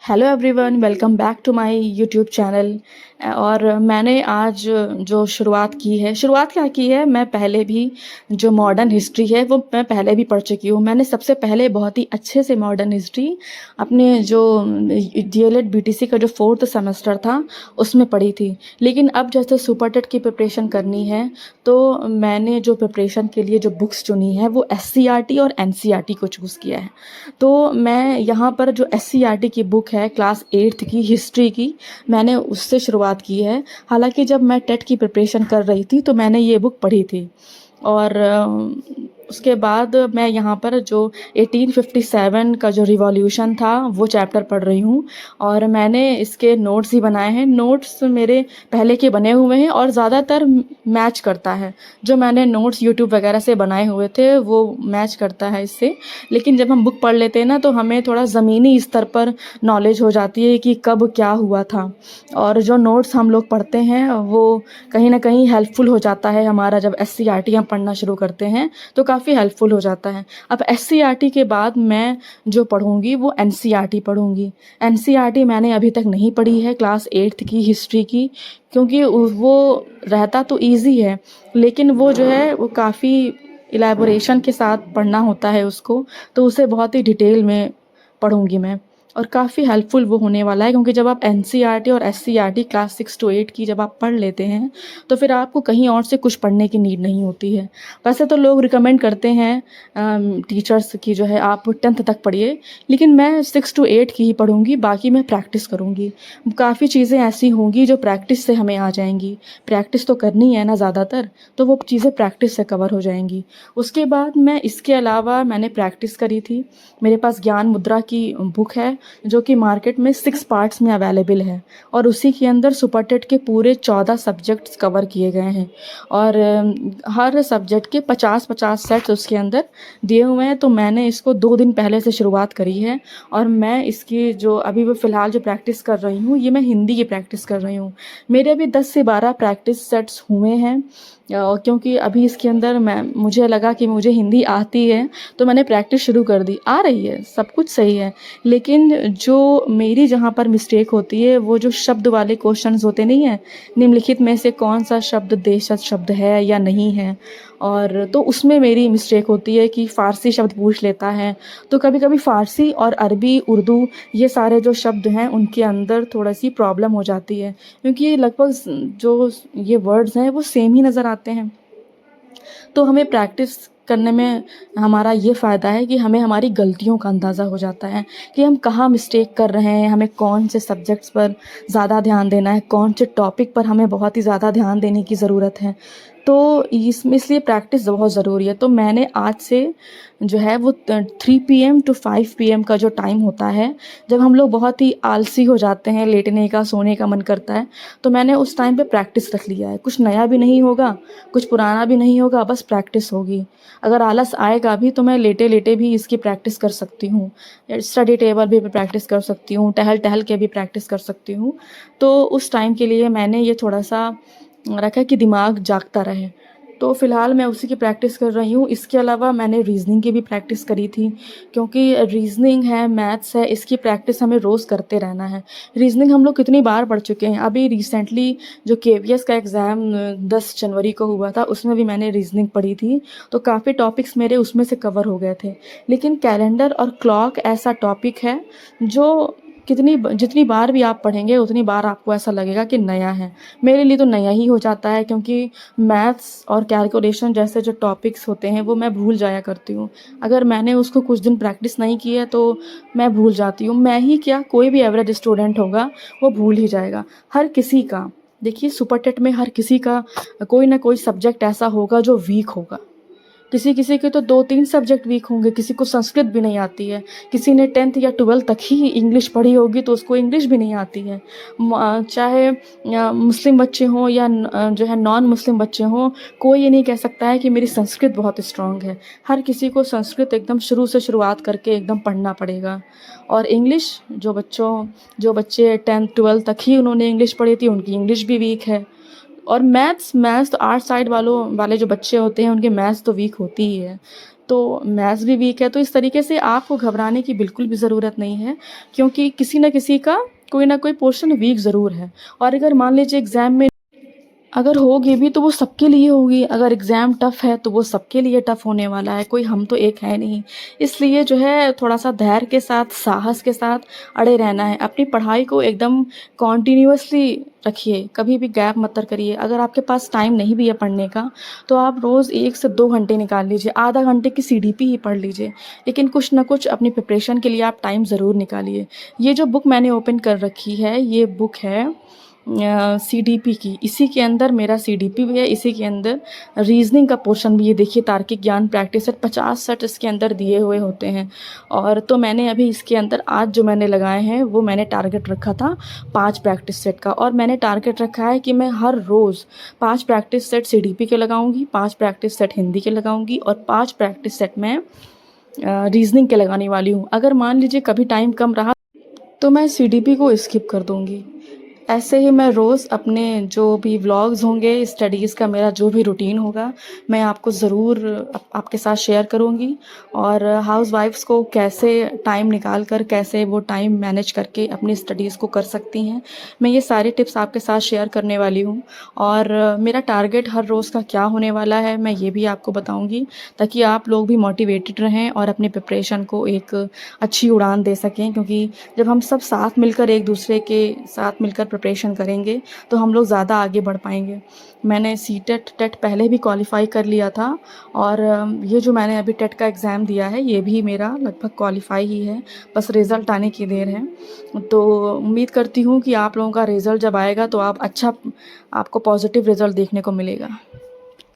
Hello everyone, welcome back to my YouTube channel. और मैंने आज जो शुरुआत क्या की है, मैं पहले भी जो मॉडर्न हिस्ट्री है वो मैं पहले भी पढ़ चुकी हूँ। मैंने सबसे पहले बहुत ही अच्छे से मॉडर्न हिस्ट्री अपने जो डीएलएड बीटीसी का जो 4th सेमेस्टर था उसमें पढ़ी थी। लेकिन अब जैसे सुपर टेट की प्रिपरेशन करनी है तो मैंने जो प्रिपरेशन के लिए जो बुक्स चुनी है वो एससीईआरटी और एनसीईआरटी को चूज़ किया है। तो मैं यहाँ पर जो एससीईआरटी की बुक है क्लास 8th की हिस्ट्री की, मैंने उससे शुरुआत की है। हालांकि जब मैं टेट की प्रिपरेशन कर रही थी तो मैंने ये बुक पढ़ी थी। और उसके बाद मैं यहाँ पर जो 1857 का जो रिवॉल्यूशन था वो चैप्टर पढ़ रही हूँ। और मैंने इसके नोट्स ही बनाए हैं। नोट्स मेरे पहले के बने हुए हैं और ज़्यादातर मैच करता है। जो मैंने नोट्स यूट्यूब वगैरह से बनाए हुए थे वो मैच करता है इससे। लेकिन जब हम बुक पढ़ लेते हैं ना तो हमें थोड़ा ज़मीनी स्तर पर नॉलेज हो जाती है कि कब क्या हुआ था। और जो नोट्स हम लोग पढ़ते हैं वो कहीं ना कहीं हेल्पफुल हो जाता है हमारा। जब एससीईआरटी हम पढ़ना शुरू करते हैं तो काफ़ी हेल्पफुल हो जाता है। अब एससीईआरटी के बाद मैं जो पढ़ूंगी वो एनसीईआरटी पढ़ूंगी। एनसीईआरटी मैंने अभी तक नहीं पढ़ी है क्लास 8th की हिस्ट्री की, क्योंकि वो रहता तो इजी है लेकिन वो जो है वो काफ़ी इलेबोरेशन के साथ पढ़ना होता है उसको। तो उसे बहुत ही डिटेल में पढ़ूंगी मैं। और काफ़ी हेल्पफुल वो होने वाला है, क्योंकि जब आप एनसीईआरटी और एससीईआरटी क्लास 6 to 8 की जब आप पढ़ लेते हैं तो फिर आपको कहीं और से कुछ पढ़ने की नीड नहीं होती है। वैसे तो लोग रिकमेंड करते हैं टीचर्स की जो है आप 10th तक पढ़िए, लेकिन मैं 6 to 8 की ही पढ़ूंगी। बाकी मैं प्रैक्टिस करूंगी। काफ़ी चीज़ें ऐसी होंगी जो प्रैक्टिस से हमें आ जाएंगी। प्रैक्टिस तो करनी है ना ज़्यादातर, तो वो चीज़ें प्रैक्टिस से कवर हो जाएंगी। उसके बाद मैं इसके अलावा मैंने प्रैक्टिस करी थी। मेरे पास ज्ञान मुद्रा की बुक है जो कि मार्केट में 6 पार्ट्स में अवेलेबल है। और उसी के अंदर सुपर टेट के पूरे 14 सब्जेक्ट्स कवर किए गए हैं। और हर सब्जेक्ट के 50-50 सेट्स उसके अंदर दिए हुए हैं। तो मैंने इसको 2 दिन पहले से शुरुआत करी है। और मैं इसकी जो अभी वो फ़िलहाल जो प्रैक्टिस कर रही हूँ ये मैं हिंदी की प्रैक्टिस कर रही हूँ। मेरे अभी 10 से 12 प्रैक्टिस सेट्स हुए हैं। क्योंकि अभी इसके अंदर मुझे लगा कि मुझे हिंदी आती है तो मैंने प्रैक्टिस शुरू कर दी। आ रही है, सब कुछ सही है। लेकिन जो मेरी जहाँ पर मिस्टेक होती है वो जो शब्द वाले क्वेश्चंस होते नहीं हैं, निम्नलिखित में से कौन सा शब्द देशज शब्द है या नहीं है। और तो उसमें मेरी मिस्टेक होती है कि फ़ारसी शब्द पूछ लेता है। तो कभी कभी फ़ारसी और अरबी उर्दू ये सारे जो शब्द हैं उनके अंदर थोड़ा सी प्रॉब्लम हो जाती है, क्योंकि ये लगभग जो ये वर्ड्स हैं वो सेम ही नज़र आते हैं। तो हमें प्रैक्टिस करने में हमारा ये फ़ायदा है कि हमें हमारी गलतियों का अंदाज़ा हो जाता है कि हम कहाँ मिस्टेक कर रहे हैं, हमें कौन से सब्जेक्ट्स पर ज़्यादा ध्यान देना है, कौन से टॉपिक पर हमें बहुत ही ज़्यादा ध्यान देने की ज़रूरत है। तो इसमें इसलिए प्रैक्टिस बहुत ज़रूरी है। तो मैंने आज से जो है वो 3 PM to 5 PM का जो टाइम होता है, जब हम लोग बहुत ही आलसी हो जाते हैं, लेटने का सोने का मन करता है, तो मैंने उस टाइम पे प्रैक्टिस रख लिया है। कुछ नया भी नहीं होगा, कुछ पुराना भी नहीं होगा, बस प्रैक्टिस होगी। अगर आलस आएगा भी तो मैं लेटे लेटे भी इसकी प्रैक्टिस कर सकती हूँ। स्टडी टेबल भी प्रैक्टिस कर सकती हूँ, टहल टहल के भी प्रैक्टिस कर सकती हूँ। तो उस टाइम के लिए मैंने ये थोड़ा सा रखा कि दिमाग जागता रहे। तो फ़िलहाल मैं उसी की प्रैक्टिस कर रही हूँ। इसके अलावा मैंने रीज़निंग की भी प्रैक्टिस करी थी, क्योंकि रीज़निंग है, मैथ्स है, इसकी प्रैक्टिस हमें रोज़ करते रहना है। रीज़निंग हम लोग कितनी बार पढ़ चुके हैं। अभी रिसेंटली जो केवीएस का एग्ज़ाम 10 जनवरी को हुआ था उसमें भी मैंने रीज़निंग पढ़ी थी। तो काफ़ी टॉपिक्स मेरे उसमें से कवर हो गए थे। लेकिन कैलेंडर और क्लॉक ऐसा टॉपिक है जो जितनी बार भी आप पढ़ेंगे उतनी बार आपको ऐसा लगेगा कि नया है। मेरे लिए तो नया ही हो जाता है, क्योंकि मैथ्स और कैलकुलेशन जैसे जो टॉपिक्स होते हैं वो मैं भूल जाया करती हूँ। अगर मैंने उसको कुछ दिन प्रैक्टिस नहीं की है तो मैं भूल जाती हूँ। मैं ही क्या, कोई भी एवरेज स्टूडेंट होगा वो भूल ही जाएगा। हर किसी का, देखिए सुपर टेट में हर किसी का कोई ना कोई सब्जेक्ट ऐसा होगा जो वीक होगा। किसी किसी के तो 2-3 सब्जेक्ट वीक होंगे, किसी को संस्कृत भी नहीं आती है, किसी ने 10th या 12th तक ही इंग्लिश पढ़ी होगी तो उसको इंग्लिश भी नहीं आती है। चाहे मुस्लिम बच्चे हों या जो है नॉन मुस्लिम बच्चे हों, कोई ये नहीं कह सकता है कि मेरी संस्कृत बहुत स्ट्रांग है। हर किसी को संस्कृत एकदम शुरू से शुरुआत करके एकदम पढ़ना पड़ेगा। और इंग्लिश जो बच्चे 10th 12th तक ही उन्होंने इंग्लिश पढ़ी थी उनकी इंग्लिश भी वीक है। और मैथ्स मैथ्स तो आर्ट साइड वाले जो बच्चे होते हैं उनके मैथ्स तो वीक होती ही है। तो मैथ्स भी वीक है। तो इस तरीके से आपको घबराने की बिल्कुल भी ज़रूरत नहीं है, क्योंकि किसी न किसी का कोई ना कोई पोर्शन वीक ज़रूर है। और अगर मान लीजिए एग्ज़ाम में अगर होगी भी तो वो सबके लिए होगी, अगर एग्ज़ाम टफ़ है तो वो सबके लिए टफ़ होने वाला है, कोई हम तो एक है नहीं। इसलिए जो है थोड़ा-सा धैर्य के साथ, साहस के साथ अड़े रहना है। अपनी पढ़ाई को एकदम कॉन्टिन्यूअसली रखिए, कभी भी गैप मत करिए। अगर आपके पास टाइम नहीं भी है पढ़ने का, तो आप रोज़ 1 से 2 घंटे निकाल लीजिए, आधा घंटे की सीडीपी ही पढ़ लीजिए। लेकिन कुछ न कुछ अपनी प्रिपरेशन के लिए आप टाइम ज़रूर निकालिए। ये जो बुक मैंने ओपन कर रखी है, ये बुक है सीडीपी की। इसी के अंदर मेरा सीडीपी भी है, इसी के अंदर रीज़निंग का पोर्शन भी है। देखिए, तार्किक ज्ञान प्रैक्टिस सेट 50 सेट इसके अंदर दिए हुए होते हैं। और तो मैंने अभी इसके अंदर आज जो मैंने लगाए हैं, वो मैंने टारगेट रखा था 5 प्रैक्टिस सेट का, और मैंने टारगेट रखा है कि मैं हर रोज़ 5 प्रैक्टिस सेट सीडीपी के लगाऊंगी, 5 प्रैक्टिस सेट हिंदी के लगाऊंगी, और 5 प्रैक्टिस सेट मैं रीज़निंग के लगाने वाली हूँ। अगर मान लीजिए कभी टाइम कम रहा तो मैं सीडीपी को स्किप कर दूँगी। ऐसे ही मैं रोज़ अपने जो भी व्लॉग्स होंगे, स्टडीज़ का मेरा जो भी रूटीन होगा, मैं आपको ज़रूर आपके साथ शेयर करूँगी। और हाउसवाइफ़्स को कैसे टाइम निकाल कर, कैसे वो टाइम मैनेज करके अपनी स्टडीज़ को कर सकती हैं, मैं ये सारी टिप्स आपके साथ शेयर करने वाली हूँ। और मेरा टारगेट हर रोज़ का क्या होने वाला है, मैं ये भी आपको बताऊँगी, ताकि आप लोग भी मोटिवेटेड रहें और अपनी प्रिपरेशन को एक अच्छी उड़ान दे सकें। क्योंकि जब हम सब साथ मिलकर, एक दूसरे के साथ मिलकर प्रिपरेशन करेंगे, तो हम लोग ज़्यादा आगे बढ़ पाएंगे। मैंने सीटेट टेट पहले भी क्वालिफ़ाई कर लिया था, और ये जो मैंने अभी टेट का एग्ज़ाम दिया है, ये भी मेरा लगभग क्वालिफ़ाई ही है, बस रिज़ल्ट आने की देर है। तो उम्मीद करती हूँ कि आप लोगों का रिज़ल्ट जब आएगा तो आपको पॉज़िटिव रिज़ल्ट देखने को मिलेगा।